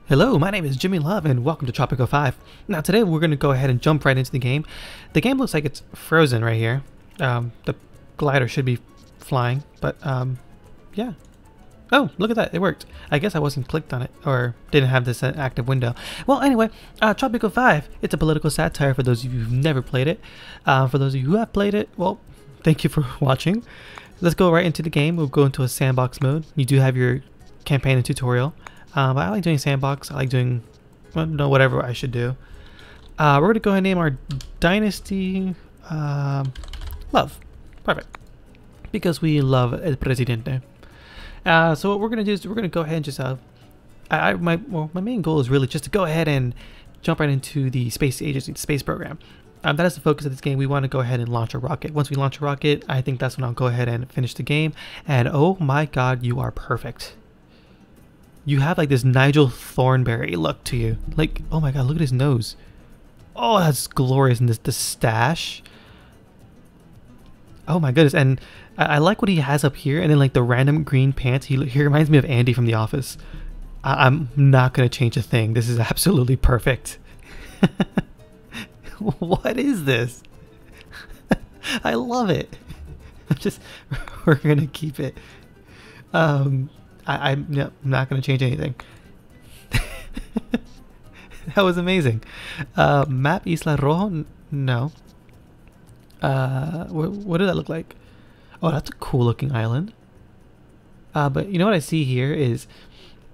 Hello, my name is Jimmy Love and welcome to Tropico 5. Now today we're going to go ahead and jump right into the game. The game looks like it's frozen right here. The glider should be flying, but yeah. Oh, look at that, it worked. I guess I wasn't clicked on it or didn't have this active window. Well, anyway, Tropico 5, it's a political satire for those of you who've never played it. For those of you who have played it, well, thank you for watching. Let's go right into the game. We'll go into a sandbox mode. You do have your campaign and tutorial. But I like doing sandbox. I like doing, well, no, whatever I should do. We're going to go ahead and name our dynasty Love. Perfect. Because we love El Presidente. So what we're going to do is we're going to go ahead and just, my main goal is really just to go ahead and jump right into the space agency, the space program. That is the focus of this game. We want to go ahead and launch a rocket. Once we launch a rocket, I think that's when I'll go ahead and finish the game. And oh my god, you are perfect. You have like this Nigel Thornberry look to you. Like, oh my god, look at his nose. Oh, that's glorious. And this stash. Oh my goodness. And I like what he has up here. And then like the random green pants. He reminds me of Andy from The Office. I'm not going to change a thing. This is absolutely perfect. What is this? I love it. We're going to keep it. I'm not going to change anything. That was amazing. Map Isla Rojo? No. What did that look like? Oh, that's a cool looking island. But you know what I see here is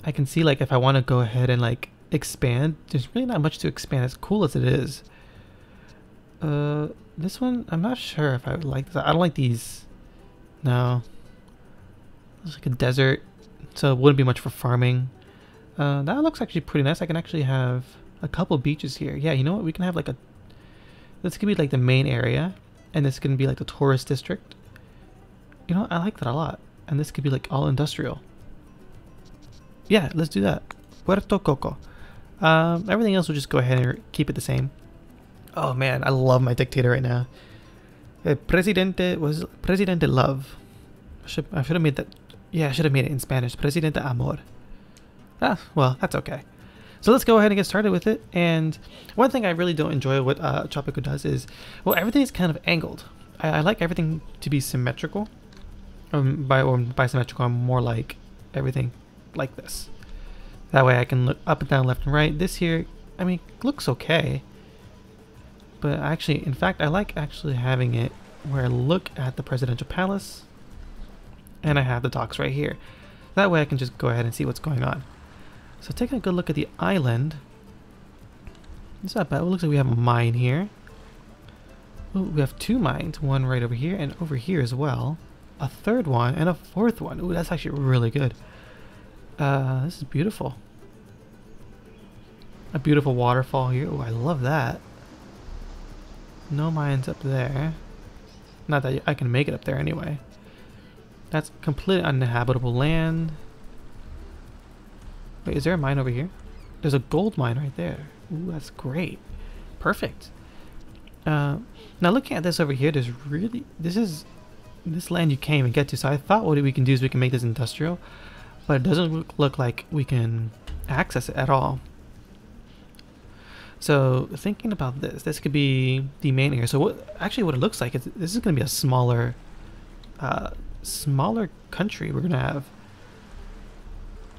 I can see like if I want to go ahead and like expand, there's really not much to expand as cool as it is. This one, I'm not sure if I would like this. I don't like these. No. It's like a desert. So it wouldn't be much for farming. That looks actually pretty nice. I can actually have a couple beaches here. Yeah, you know what? We can have like a... This could be like the main area. And this can be like the tourist district. You know, I like that a lot. And this could be like all industrial. Yeah, let's do that. Puerto Coco. Everything else will just go ahead and keep it the same. Oh man, I love my dictator right now. Presidente was Presidente Love. I should have made that... Yeah, I should have made it in Spanish. Presidente Amor. Ah, well, that's okay. So let's go ahead and get started with it. And one thing I really don't enjoy what Tropico does is, well, everything is kind of angled. I like everything to be symmetrical. By symmetrical, I'm more like everything like this. That way I can look up and down, left and right. This here, I mean, looks okay. But actually, in fact, I like actually having it where I look at the presidential palace. And I have the docks right here. That way I can just go ahead and see what's going on. So taking a good look at the island. It's not bad. It looks like we have a mine here. Ooh, we have two mines. One right over here and over here as well. A third one and a fourth one. Ooh, that's actually really good. This is beautiful. A beautiful waterfall here. Ooh, I love that. No mines up there. Not that I can make it up there anyway. That's completely uninhabitable land. Wait, is there a mine over here? There's a gold mine right there. Ooh, that's great. Perfect. Now looking at this over here, there's really... This land you can't even get to. So I thought what we can do is we can make this industrial. But it doesn't look like we can access it at all. So thinking about this could be the main area. So what it looks like is this is going to be a smaller country we're gonna have.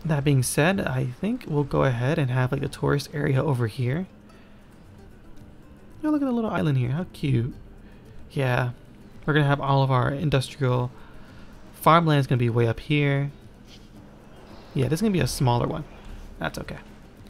That being said, I think we'll go ahead and have like a tourist area over here. Oh, look at the little island here, how cute. Yeah, we're gonna have all of our industrial farmland is gonna be way up here. Yeah, this is gonna be a smaller one. That's okay.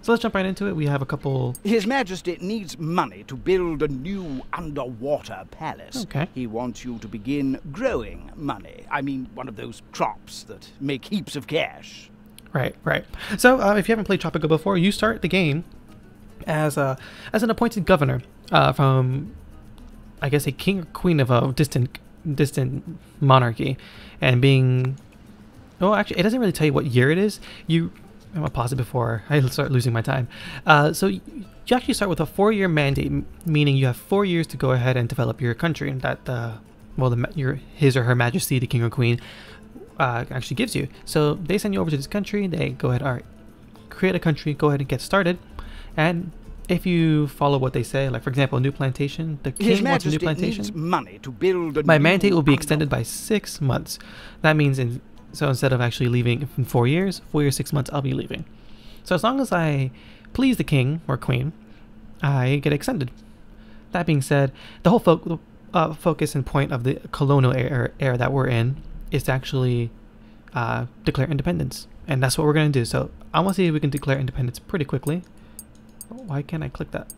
So let's jump right into it. We have a couple... His Majesty needs money to build a new underwater palace. Okay. He wants you to begin growing money. I mean, one of those crops that make heaps of cash. Right. So if you haven't played Tropico before, you start the game as an appointed governor from, I guess, a king or queen of a distant monarchy, and being... Oh, actually, it doesn't really tell you what year it is. I'm gonna pause it before I start losing my time. So you actually start with a 4-year mandate, meaning you have 4 years to go ahead and develop your country, and that his or her Majesty, the king or queen, actually gives you. So they send you over to this country. They go ahead. All right, create a country, go ahead and get started. And if you follow what they say, like for example, a new plantation, the His king wants a new Majesty plantation. needs money to build a My new mandate will be under- extended by 6 months. That means so instead of actually leaving in 4 years, 4 years, 6 months, I'll be leaving. So as long as I please the king or queen, I get extended. That being said, the whole focus and point of the colonial era that we're in is to actually declare independence. And that's what we're going to do. So I want to see if we can declare independence pretty quickly. Why can't I click that?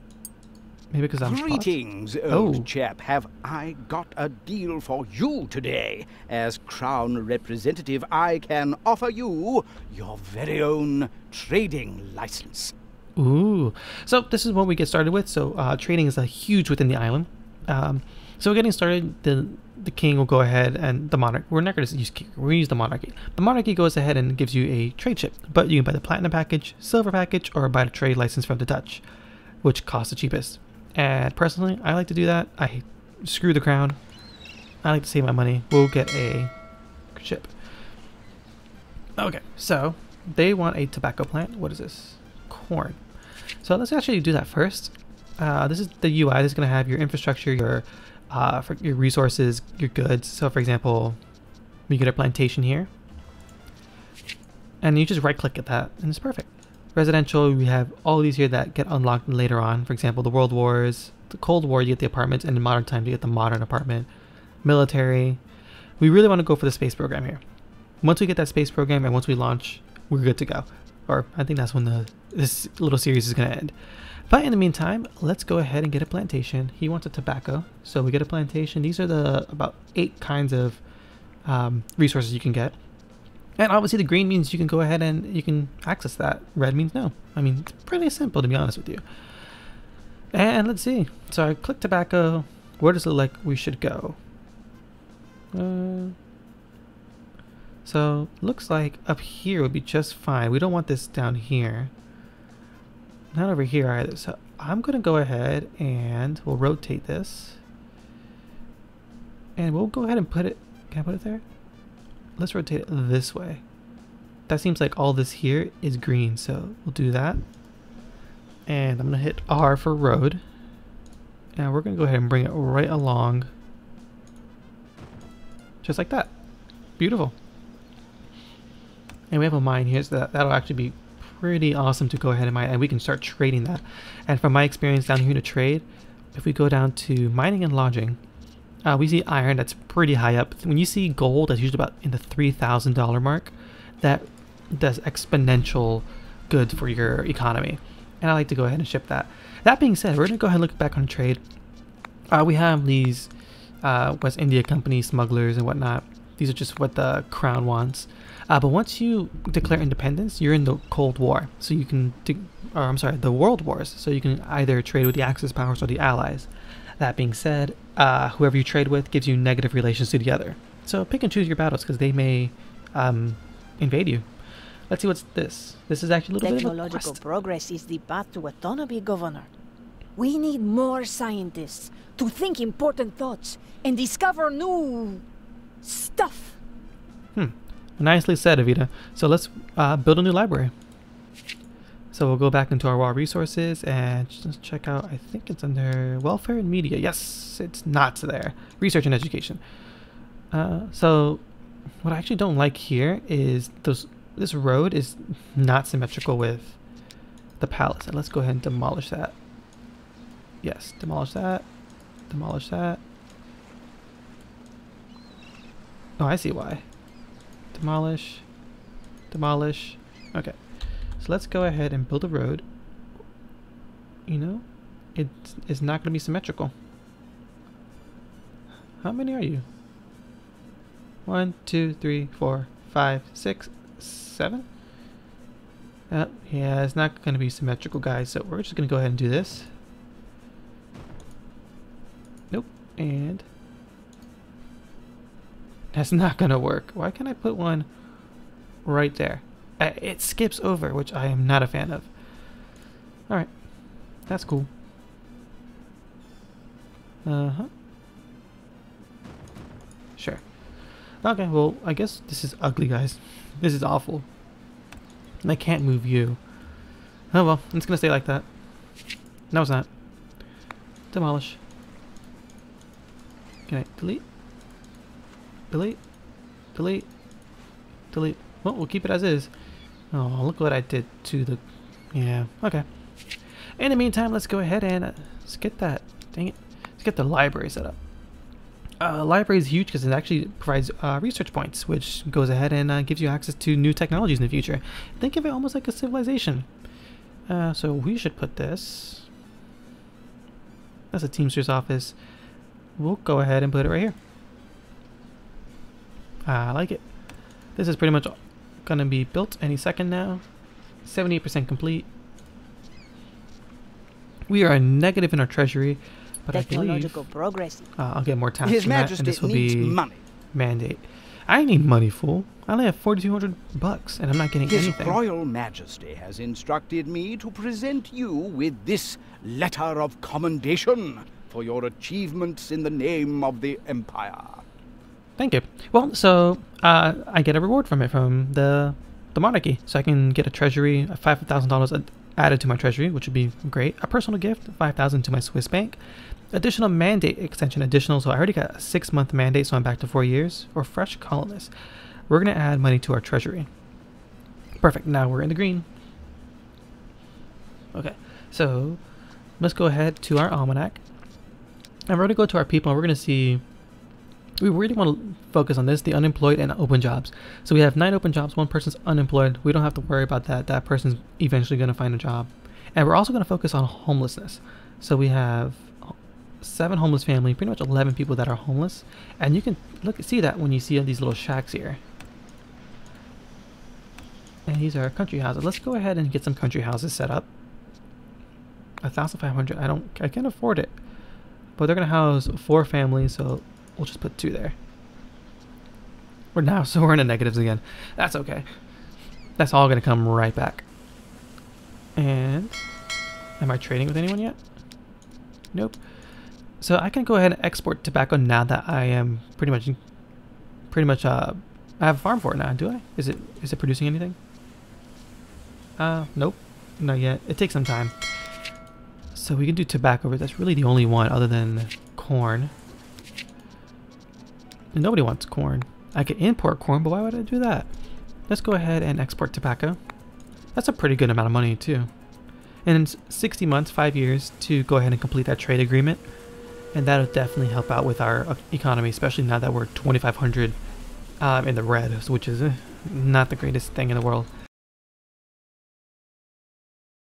Maybe because I'm paused? Greetings, old chap. Have I got a deal for you today? As Crown Representative, I can offer you your very own trading license. Ooh. So this is what we get started with. So trading is a huge within the island. So we're getting started. The king will go ahead and the monarch. We're not going to use king. We're going to use the monarchy. The monarchy goes ahead and gives you a trade ship, but you can buy the platinum package, silver package, or buy the trade license from the Dutch, which costs the cheapest. And personally, I like to do that. I screw the crown. I like to save my money. We'll get a ship. Okay, so they want a tobacco plant. What is this? Corn. So let's actually do that first. This is the UI. This is going to have your infrastructure, your for your resources, your goods. So for example, we get a plantation here, and you just right click at that and it's perfect. Residential, we have all these here that get unlocked later on. For example, the World Wars, the Cold War, you get the apartments, and in modern times you get the modern apartment. Military, we really want to go for the space program here. Once we get that space program and once we launch, we're good to go. Or I think that's when this little series is going to end. But in the meantime, let's go ahead and get a plantation. He wants a tobacco, so we get a plantation. These are the about 8 kinds of resources you can get. And obviously the green means you can go ahead and you can access that. Red means no. I mean, it's pretty simple to be honest with you. And let's see. So I click tobacco. Where does it look like we should go? So looks like up here would be just fine. We don't want this down here. Not over here either. So I'm going to go ahead and we'll rotate this. And we'll go ahead and put it... Can I put it there? Let's rotate it this way. That seems like all this here is green. So we'll do that. And I'm going to hit R for road. And we're going to go ahead and bring it right along. Just like that. Beautiful. And we have a mine here, so that'll actually be pretty awesome to go ahead and mine, and we can start trading that. And from my experience down here to trade, if we go down to mining and lodging, we see iron that's pretty high up. When you see gold, that's usually about in the $3,000 mark. That does exponential good for your economy, and I like to go ahead and ship that. That being said, we're gonna go ahead and look back on trade. We have these West India company smugglers and whatnot. These are just what the crown wants. But once you declare independence, you're in the Cold War. So you can, the World Wars. So you can either trade with the Axis powers or the Allies. That being said, whoever you trade with gives you negative relations to the other. So pick and choose your battles because they may invade you. Let's see what's this. This is actually a little bit of a Technological quest. progress is the path to autonomy, Governor. We need more scientists to think important thoughts and discover new stuff. Nicely said, Avita. So let's build a new library. So we'll go back into our raw resources and just check out, I think it's under welfare and media. Yes, it's not there. Research and education. So what I actually don't like here is this road is not symmetrical with the palace. And let's go ahead and demolish that. Yes, demolish that. Demolish that. Oh, I see why. Demolish. Demolish. Okay. So let's go ahead and build a road. You know, it's not going to be symmetrical. How many are you? 1, 2, 3, 4, 5, 6, 7? Yeah, it's not going to be symmetrical, guys. So we're just going to go ahead and do this. Nope. And that's not going to work. Why can't I put one right there? It skips over, which I am not a fan of. Alright. That's cool. Sure. Okay, well, I guess this is ugly, guys. This is awful. And I can't move you. Oh well, it's gonna stay like that. No, it's not. Demolish. Can I delete? Delete? Delete? Delete. Well, we'll keep it as is. Oh, look what I did to the... Yeah, okay. In the meantime, let's go ahead and let's get that. Dang it. Let's get the library set up. Library is huge because it actually provides research points, which goes ahead and gives you access to new technologies in the future. Think of it almost like a civilization. So we should put this. That's a Teamster's office. We'll go ahead and put it right here. I like it. This is pretty much gonna be built any second now. 78% complete. We are negative in our treasury, but Technological I believe progress. I'll get more tasks His from that, and Majesty this will needs be money. mandate. I need money, fool. I only have 4,200 bucks, and I'm not getting His anything. Royal Majesty has instructed me to present you with this letter of commendation for your achievements in the name of the Empire. Thank you. Well, so I get a reward from it, from the monarchy. So I can get a treasury, $5,000 added to my treasury, which would be great. A personal gift, $5,000 to my Swiss bank. Additional mandate extension, additional. So I already got a 6-month mandate, so I'm back to 4 years. Or fresh colonists. We're going to add money to our treasury. Perfect. Now we're in the green. Okay. So let's go ahead to our almanac. And we're going to go to our people, and we're going to see... We really want to focus on this, the unemployed and open jobs. So we have 9 open jobs, 1 person's unemployed. We don't have to worry about that. That person's eventually going to find a job. And we're also going to focus on homelessness. So we have 7 homeless family, pretty much 11 people that are homeless. And you can see that when you see these little shacks here. And these are country houses. Let's go ahead and get some country houses set up. 1,500. I can't afford it. But they're going to house 4 families, so we'll just put 2 there. So we're in the negatives again. That's okay. That's all going to come right back. And am I trading with anyone yet? Nope. So I can go ahead and export tobacco now that I am pretty much I have a farm for it now. Do I? Is it producing anything? Nope. Not yet. It takes some time. So we can do tobacco, but that's really the only one other than corn. And nobody wants corn. I could import corn, but why would I do that? Let's go ahead and export tobacco. That's a pretty good amount of money too. And in 60 months, 5 years, to go ahead and complete that trade agreement. And that'll definitely help out with our economy, especially now that we're 2,500 in the red, which is not the greatest thing in the world.